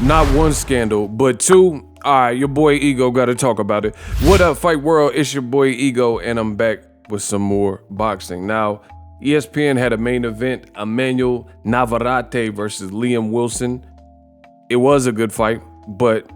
Not one scandal, but two. All right, your boy Ego got to talk about it. What up, Fight World? It's your boy Ego, and I'm back with some more boxing. Now, ESPN had a main event, EMANUAL Navarrate versus Liam Wilson. It was a good fight, but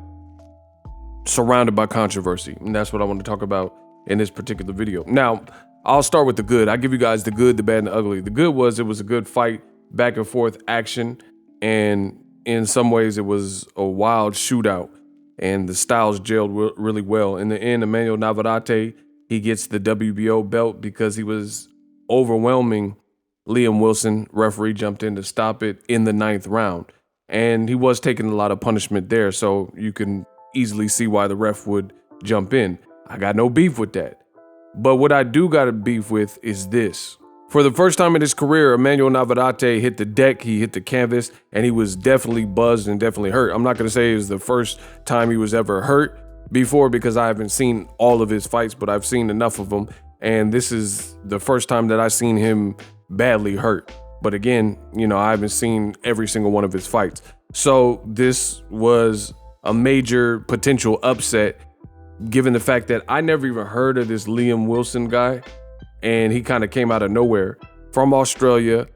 surrounded by controversy, and that's what I want to talk about in this particular video. Now, I'll start with the good. I give you guys the good, the bad, and the ugly. The good was it was a good fight, back and forth action, and in some ways it was a wild shootout, and the styles gelled really well. In the end, EMANUAL Navarrate, he gets the WBO belt because he was overwhelming Liam Wilson. Referee jumped in to stop it in the 9th round, and he was taking a lot of punishment there, so you can easily see why the ref would jump in. I got no beef with that. But what I do got a beef with is this. For the first time in his career, EMANUAL Navarrate hit the deck, he hit the canvas, and he was definitely buzzed and definitely hurt. I'm not going to say it was the first time he was ever hurt before because I haven't seen all of his fights, but I've seen enough of them. And this is the first time that I've seen him badly hurt. But again, you know, I haven't seen every single one of his fights. So this was a major potential upset, given the fact that I never even heard of this Liam Wilson guy, and he kind of came out of nowhere. From Australia,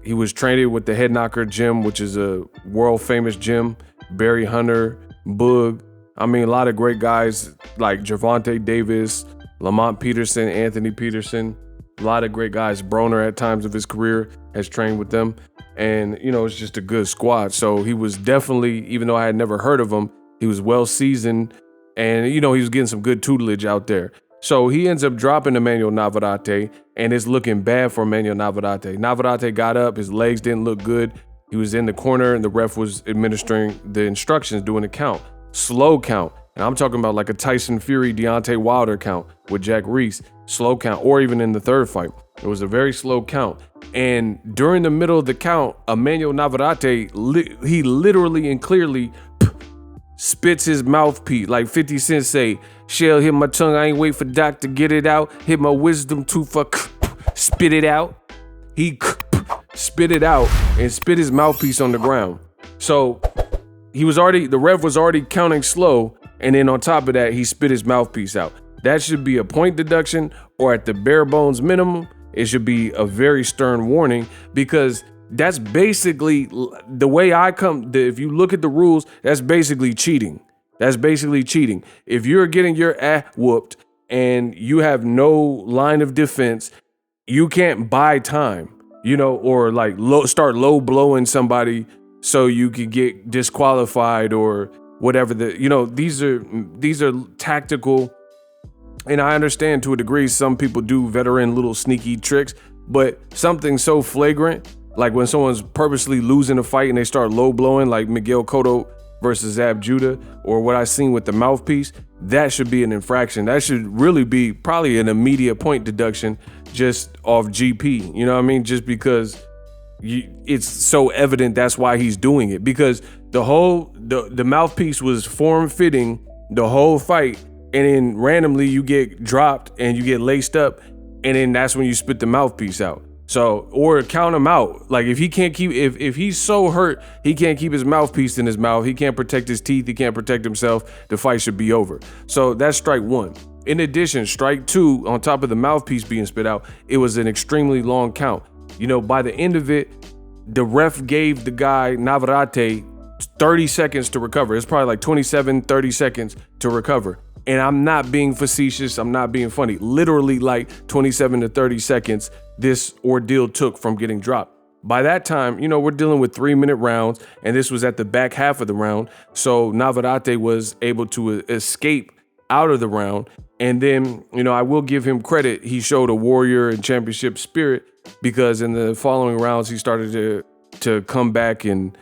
he was trained with the Head Knocker gym, which is a world famous gym. Barry Hunter, Boog. I mean, a lot of great guys like Gervonta Davis, Lamont Peterson, Anthony Peterson. A lot of great guys. Broner at times of his career has trained with them. And, you know, it's just a good squad. So he was definitely, even though I had never heard of him, he was well seasoned. And, you know, he was getting some good tutelage out there. So he ends up dropping EMANUAL Navarrate, and it's looking bad for EMANUAL Navarrate. Navarrate got up, his legs didn't look good. He was in the corner, and the ref was administering the instructions, doing a count. Slow count. And I'm talking about like a Tyson Fury, Deontay Wilder count with Jack Reese. Slow count, or even in the third fight. It was a very slow count. And during the middle of the count, EMANUAL Navarrate, he literally and clearly spits his mouthpiece, like 50 Cent say, "Shell hit my tongue, I ain't wait for Doc to get it out. Hit my wisdom tooth, spit it out." He spit it out and spit his mouthpiece on the ground. So the ref was already counting slow, and then on top of that, he spit his mouthpiece out. That should be a point deduction, or at the bare bones minimum, it should be a very stern warning, because that's basically the way if you look at the rules, that's basically cheating. That's basically cheating. If you're getting your ass whooped and you have no line of defense, you can't buy time, you know, or like start low blowing somebody so you could get disqualified or whatever. These are tactical. And I understand to a degree, some people do veteran little sneaky tricks, but something so flagrant, like when someone's purposely losing a fight and they start low blowing, like Miguel Cotto versus Zab Judah, or what I seen with the mouthpiece, that should be an infraction. That should really be probably an immediate point deduction just off GP. You know what I mean? Just because it's so evident that's why he's doing it. Because the mouthpiece was form fitting the whole fight, and then randomly you get dropped and you get laced up, and then that's when you spit the mouthpiece out. So, or count him out. Like if he can't keep, if he's so hurt, he can't keep his mouthpiece in his mouth. He can't protect his teeth. He can't protect himself. The fight should be over. So that's strike one. In addition, strike two, on top of the mouthpiece being spit out, it was an extremely long count. You know, by the end of it, the ref gave the guy Navarrate 30 seconds to recover. It's probably like 27, 30 seconds to recover. And I'm not being facetious. I'm not being funny. Literally like 27 to 30 seconds this ordeal took from getting dropped. By that time, you know, we're dealing with 3-minute rounds, and this was at the back half of the round. So Navarrate was able to escape out of the round. And then, you know, I will give him credit. He showed a warrior and championship spirit, because in the following rounds, he started to come back and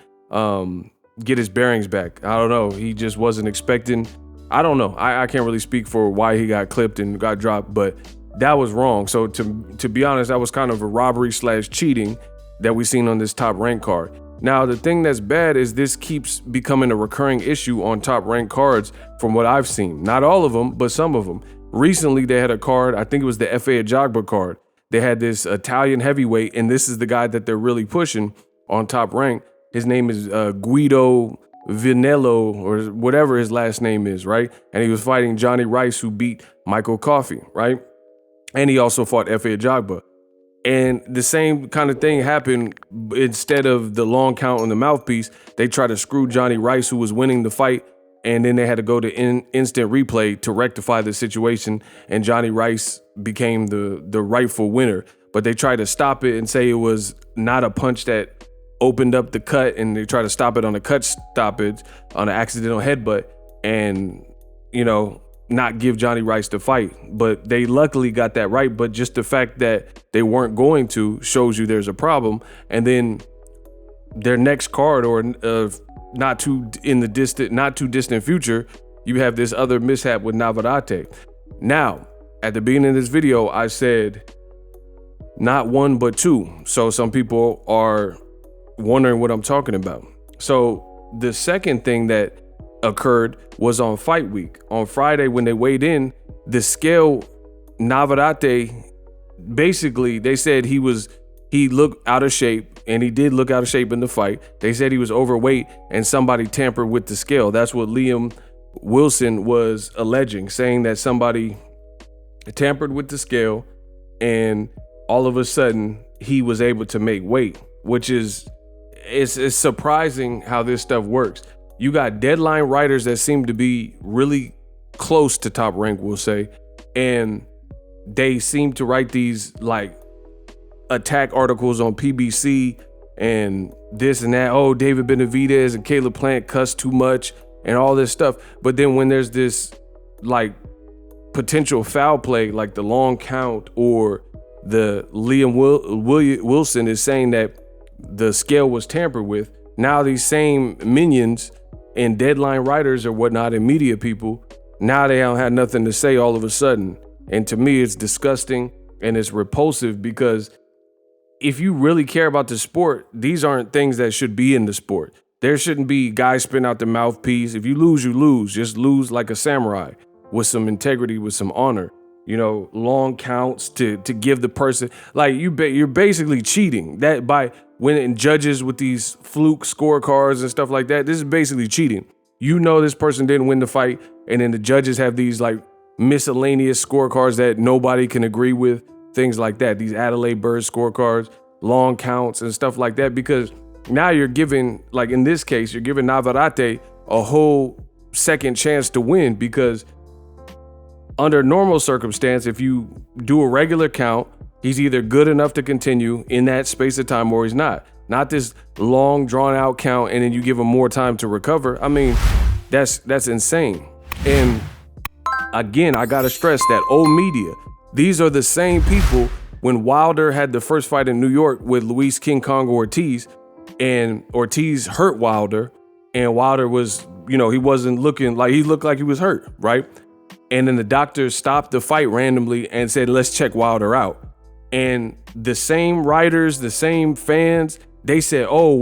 get his bearings back. I don't know. He just wasn't expecting. I don't know. I can't really speak for why he got clipped and got dropped, but that was wrong. So to be honest, that was kind of a robbery/cheating that we seen on this Top Rank card. Now, the thing that's bad is this keeps becoming a recurring issue on Top Rank cards from what I've seen. Not all of them, but some of them. Recently, they had a card, I think it was the F.A. Ajagba card. They had this Italian heavyweight, and this is the guy that they're really pushing on Top Rank. His name is Guido Vinello or whatever his last name is, right? And he was fighting Johnny Rice, who beat Michael Coffey, right? And he also fought Efe Ajagba. And the same kind of thing happened. Instead of the long count on the mouthpiece, they tried to screw Johnny Rice, who was winning the fight, and then they had to go to instant replay to rectify the situation, and Johnny Rice became the rightful winner. But they tried to stop it and say it was not a punch that opened up the cut, and they tried to stop it on a cut stoppage, on an accidental headbutt, and, you know, not give Johnny Rice the fight. But they luckily got that right. But just the fact that they weren't going to shows you there's a problem. And then their next card, or not too distant future, you have this other mishap with Navarrate. Now, at the beginning of this video, I said not one but two. So some people are wondering what I'm talking about. So the second thing that occurred was on fight week. On Friday, when they weighed in, the scale, Navarrate, basically they said he looked out of shape, and he did look out of shape in the fight. They said he was overweight and somebody tampered with the scale. That's what Liam Wilson was alleging, saying that somebody tampered with the scale and all of a sudden he was able to make weight, which is, it's surprising how this stuff works. You got deadline writers that seem to be really close to Top Rank, we'll say, and they seem to write these like attack articles on PBC and this and that. Oh, David Benavidez and Caleb Plant cuss too much and all this stuff. But then when there's this like potential foul play, like the long count, or the Liam Wilson is saying that the scale was tampered with, now these same minions and deadline writers or whatnot and media people, now they don't have nothing to say all of a sudden. And to me, it's disgusting and it's repulsive, because if you really care about the sport, these aren't things that should be in the sport. There shouldn't be guys spin out the mouthpiece. If you lose, you lose. Just lose like a samurai, with some integrity, with some honor. You know, long counts to give the person, like, you're basically cheating. That by when judges with these fluke scorecards and stuff like that, this is basically cheating. You know this person didn't win the fight, and then the judges have these like miscellaneous scorecards that nobody can agree with, things like that. These Adelaide Bird scorecards, long counts and stuff like that, because now you're giving, like in this case, you're giving Navarrate a whole second chance to win, because under normal circumstance, if you do a regular count, he's either good enough to continue in that space of time or he's not. Not this long drawn out count and then you give him more time to recover. I mean, that's insane. And again, I gotta stress that old media, these are the same people when Wilder had the first fight in New York with Luis King Kong Ortiz, and Ortiz hurt Wilder, and Wilder was, you know, he wasn't looking like, he looked like he was hurt, right? And then the doctor stopped the fight randomly and said, let's check Wilder out. And the same writers, the same fans, they said, oh,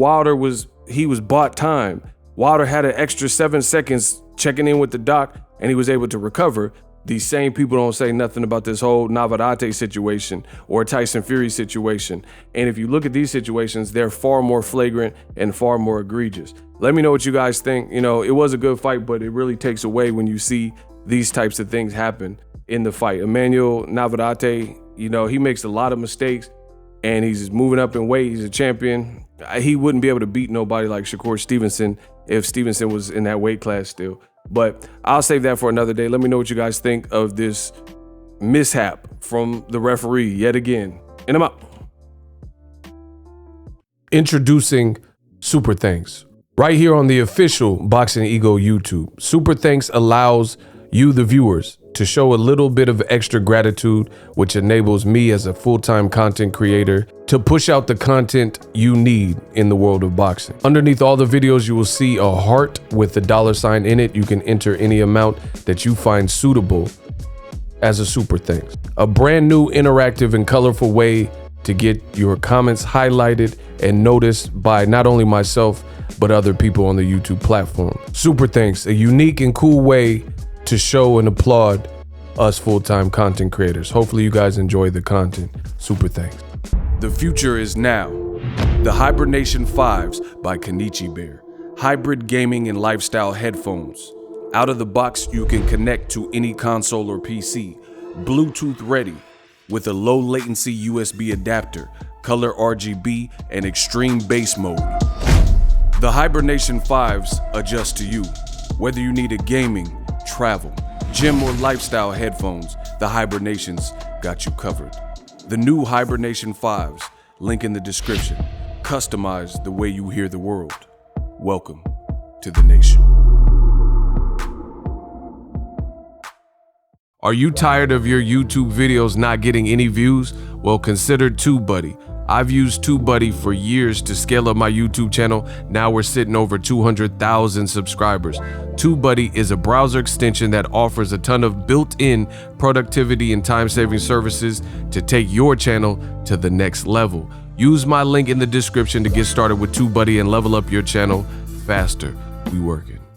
he was bought time. Wilder had an extra 7 seconds checking in with the doc and he was able to recover. These same people don't say nothing about this whole Navarrate situation or Tyson Fury situation. And if you look at these situations, they're far more flagrant and far more egregious. Let me know what you guys think. You know, it was a good fight, but it really takes away when you see these types of things happen in the fight. Emmanuel Navarrate, you know, he makes a lot of mistakes and he's moving up in weight. He's a champion. He wouldn't be able to beat nobody like Shakur Stevenson if Stevenson was in that weight class still. But I'll save that for another day. Let me know what you guys think of this mishap from the referee yet again. And I'm out. Introducing Super Thanks. Right here on the official Boxingego YouTube. Super Thanks allows you, the viewers, to show a little bit of extra gratitude, which enables me as a full-time content creator to push out the content you need in the world of boxing. Underneath all the videos, you will see a heart with the $sign in it. You can enter any amount that you find suitable as a super thanks. A brand new interactive and colorful way to get your comments highlighted and noticed by not only myself, but other people on the YouTube platform. Super thanks, a unique and cool way to show and applaud us full-time content creators. Hopefully you guys enjoy the content. Super thanks. The future is now. The Hibernation 5s by Kenichi Bear. hybrid gaming and lifestyle headphones. Out of the box, you can connect to any console or PC, Bluetooth ready, with a low latency USB adapter, color RGB, and extreme bass mode. The Hibernation 5s adjust to you. Whether you need a gaming, travel, gym, or lifestyle headphones, the Hibernations got you covered. The new Hibernation 5s, link in the description. Customize the way you hear the world. Welcome to the nation. Are you tired of your YouTube videos not getting any views? Well, consider TubeBuddy. I've used TubeBuddy for years to scale up my YouTube channel. Now we're sitting over 200,000 subscribers. TubeBuddy is a browser extension that offers a ton of built-in productivity and time-saving services to take your channel to the next level. Use my link in the description to get started with TubeBuddy and level up your channel faster. We working.